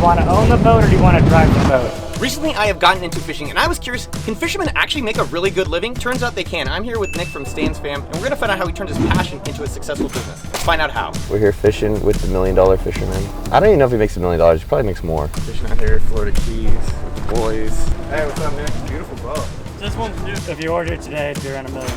want to own the boat or do you want to drive the boat? Recently, I have gotten into fishing, and I was curious, can fishermen actually make a really good living? Turns out they can. I'm here with Nick from Stan's Fam, and we're going to find out how he turned his passion into a successful business. Let's find out how. We're here fishing with the $1 Million Fisherman. I don't even know if he makes $1 million. He probably makes more. Fishing out here, Florida Keys, with the boys. Hey, what's up, Nick? Beautiful boat. This one's new. If you order it today, it'd be around $1 million.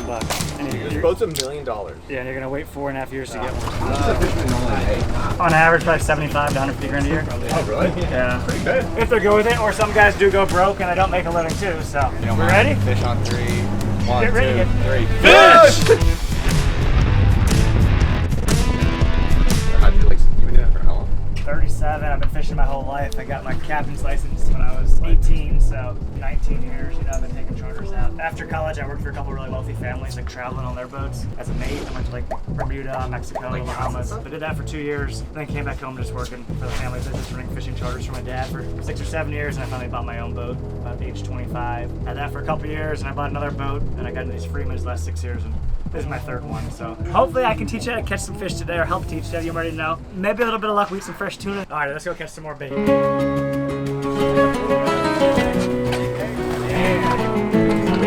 And This boat's $1 million. Yeah, and you're gonna wait 4.5 years to get one. How much does a fisherman normally make? On average, probably 75 to 150 grand a year. Oh, really? Yeah. Pretty good. If they're good with it, or some guys do go broke and I don't make a living too. So, we ready? Fish on 3. 1, Get ready, 2, 3. Fish! How'd you like? You've been doing that for how long? 37. I've been fishing my whole life. I got my captain's license when I was 18, so 19 years. You know, I've been taking charters out. After college, I worked for a couple really wealthy families, like traveling on their boats as a mate. I went to like Bermuda, Mexico, Bahamas. I did that for 2 years. Then came back home just working for the family business, running fishing charters for my dad for 6 or 7 years, and I finally bought my own boat about age 25. Had that for a couple years, and I bought another boat, and I got into these Freemans the last 6 years. And this is my third one, so hopefully I can teach you how to catch some fish today, or help teach you. You already know. Maybe a little bit of luck, we eat some fresh tuna. All right, let's go catch some more bait.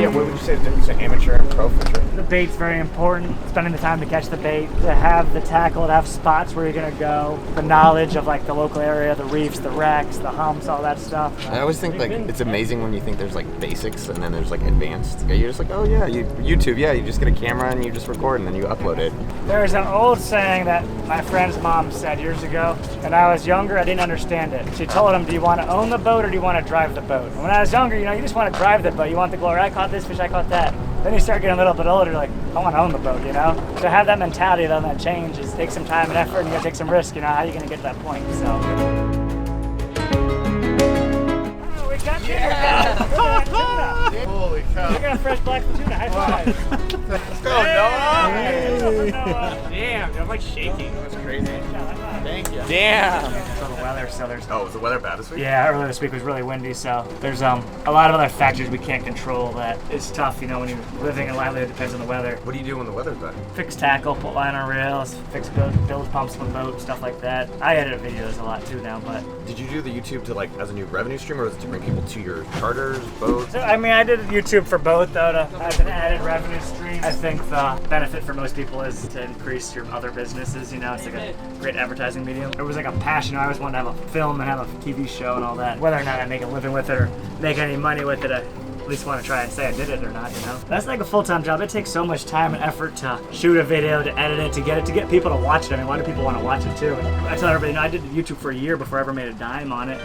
Yeah, what would you say the difference between amateur and pro fisher? The bait's very important. Spending the time to catch the bait, to have the tackle, to have spots where you're gonna go, the knowledge of like the local area, the reefs, the wrecks, the humps, all that stuff. I always think like it's amazing when you think there's like basics and then there's like advanced. You're just like, oh yeah, YouTube, yeah, you just get a camera and you just record and then you upload it. There's an old saying that my friend's mom said years ago. When I was younger, I didn't understand it. She told him, do you want to own the boat or do you want to drive the boat? And when I was younger, you know, you just want to drive the boat. You want the glory. I caught this fish, I caught that. Then you start getting a little bit older, like, I want to own the boat, you know? To have that mentality, though, that change is take some time and effort, and you gotta take some risk, you know? How are you gonna get to that point? So. Oh, we got you! Yeah. Holy cow. I got a fresh black tuna. High five. Let's go, Noah! Damn, I'm like shaking. That's crazy. Thank you. Damn. So the weather, so there's. Oh, was the weather bad this week? Yeah, earlier this week was really windy, so there's a lot of other factors we can't control that is tough, you know, when you're living in livelihood, it depends on the weather. What do you do when the weather's bad? Fix tackle, put line on rails, fix build pumps on the boat, stuff like that. I edit videos a lot too now, but. Did you do the YouTube to like as a new revenue stream, or was it to bring people to your charters, boats? So, I mean, I did YouTube for both, though, to have an added revenue stream. I think the benefit for most people is to increase your other businesses, you know, it's like a great advertising medium. It was like a passion. I always wanted to have a film and have a TV show and all that. Whether or not I make a living with it or make any money with it, I at least want to try and say I did it or not, you know? That's like a full-time job. It takes so much time and effort to shoot a video, to edit it, to get people to watch it. I mean, why do people want to watch it too? And I tell everybody, you know, I did YouTube for a year before I ever made a dime on it.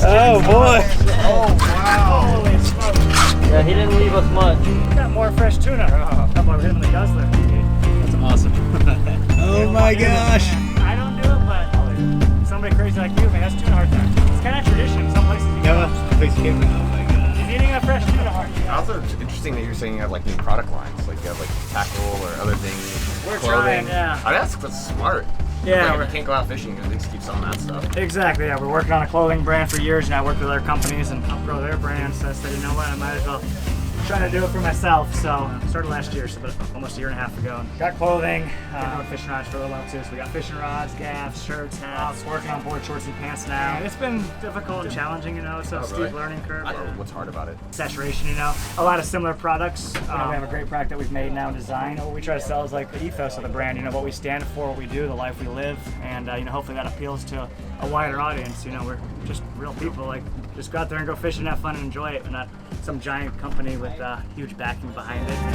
Oh boy! Oh wow! Holy smokes! Yeah, he didn't leave us much. We got more fresh tuna. How about him in the guzzler? That's awesome. Oh my gosh! I don't do it, but somebody crazy like you, man, that's tuna hard time. It's kind of tradition. Some places you go. Oh my gosh. He's eating a fresh tuna hard. Also, it's interesting that you're saying you have like new product lines, like you have like tackle or other things. We're clothing. trying, yeah. Oh, that's smart. Yeah, Like, if you can't go out fishing, you can at least keep selling that stuff. exactly. Yeah, we're working on a clothing brand for years, and I worked with other companies and helped grow their brands. So I said, you know what, I might as well try to do it for myself. So started last year, so almost a year and a half ago. Got clothing, fishing rods for a little while too. So we got fishing rods, gaffs, shirts, hats. Working on board shorts and pants now. And it's been difficult and challenging, you know. It's a steep learning curve. I don't know what's hard about it. Saturation, you know, a lot of similar products. We have a great product that we've made now in design. What we try to sell is like the ethos of the brand, you know, what we stand for, what we do, the life we live, and you know, hopefully that appeals to a wider audience. You know, we're just real people, like just go out there and go fishing, have fun and enjoy it. We're not some giant company with huge backing behind it. On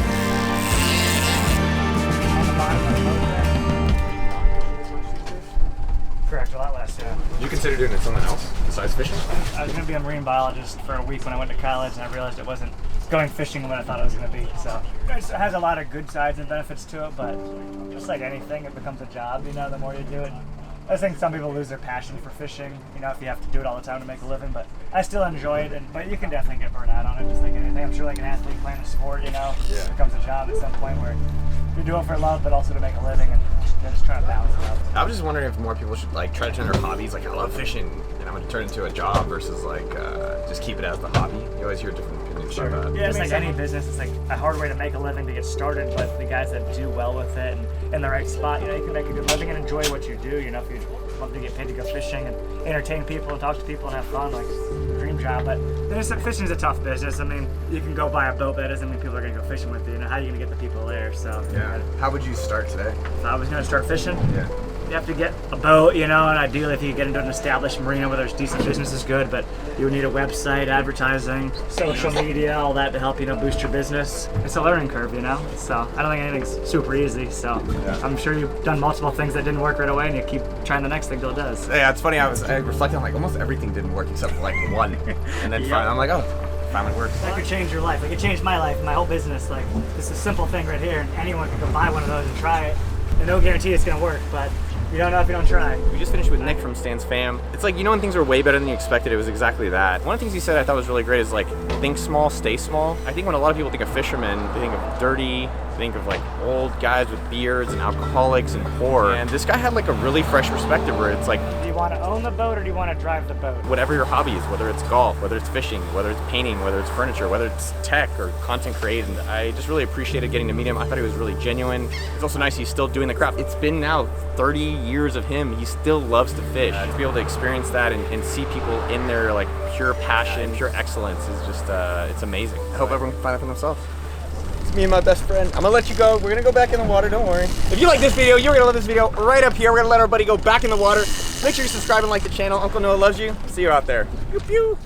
the bottom of the boat there. Correct, a lot less, yeah. Did you consider doing something else besides fishing? I was going to be a marine biologist for a week when I went to college, and I realized it wasn't going fishing what I thought it was going to be. So it has a lot of good sides and benefits to it, but just like anything, it becomes a job, you know, the more you do it. I think some people lose their passion for fishing, you know, if you have to do it all the time to make a living, but I still enjoy it, but you can definitely get burned out on it, just like anything. I'm sure like an athlete playing a sport, you know, it becomes a job at some point where you do it for love, but also to make a living, and Yeah, just trying to balance it out. I was just wondering if more people should like try to turn their hobbies, like I love fishing and I'm gonna turn it into a job versus like just keep it as the hobby. You always hear different opinions about that. Yeah, it's like any business. It's like a hard way to make a living to get started, but the guys that do well with it and in the right spot, you know, you can make a good living and enjoy what you do. You know, if you love to get paid to go fishing and entertain people and talk to people and have fun, like dream job. But fishing is a tough business. I mean, you can go buy a boat, but that doesn't mean people are gonna go fishing with you. You know, how are you gonna get the people there? So Yeah. How would you start today? if I was gonna start fishing, Yeah. you have to get a boat, you know, and ideally if you get into an established marina where there's decent business is good, but you would need a website, advertising, social media, all that to help, you know, boost your business. It's a learning curve, you know, so I don't think anything's super easy, so I'm sure you've done multiple things that didn't work right away and you keep trying the next thing till it does. Yeah, it's funny. I reflected on like almost everything didn't work except for like one, and then finally I'm like, oh, finally it works. That could change your life. Like it changed my life, my whole business. Like this is a simple thing right here, and anyone can go buy one of those and try it. And no guarantee it's gonna work, but you don't know if you don't try. We just finished with Nick from Stan's Fam. It's like, you know, when things are way better than you expected, it was exactly that. One of the things he said I thought was really great is like, think small, stay small. I think when a lot of people think of fishermen, they think of dirty, they think of like old guys with beards and alcoholics and poor. And this guy had like a really fresh perspective where it's like, Do you want to own the boat or do you want to drive the boat? whatever your hobby is, whether it's golf, whether it's fishing, whether it's painting, whether it's furniture, whether it's tech or content creating, I just really appreciated getting to meet him. I thought he was really genuine. It's also nice he's still doing the craft. It's been now 30 years of him. He still loves to fish. To be able to experience that and see people in their like pure passion, pure excellence is just, it's amazing. I hope everyone can find it for themselves. It's me and my best friend. I'm gonna let you go. We're gonna go back in the water, don't worry. If you like this video, you're gonna love this video right up here. We're gonna let our buddy go back in the water. Make sure you subscribe and like the channel. Uncle Noah loves you. See you out there. Pew pew.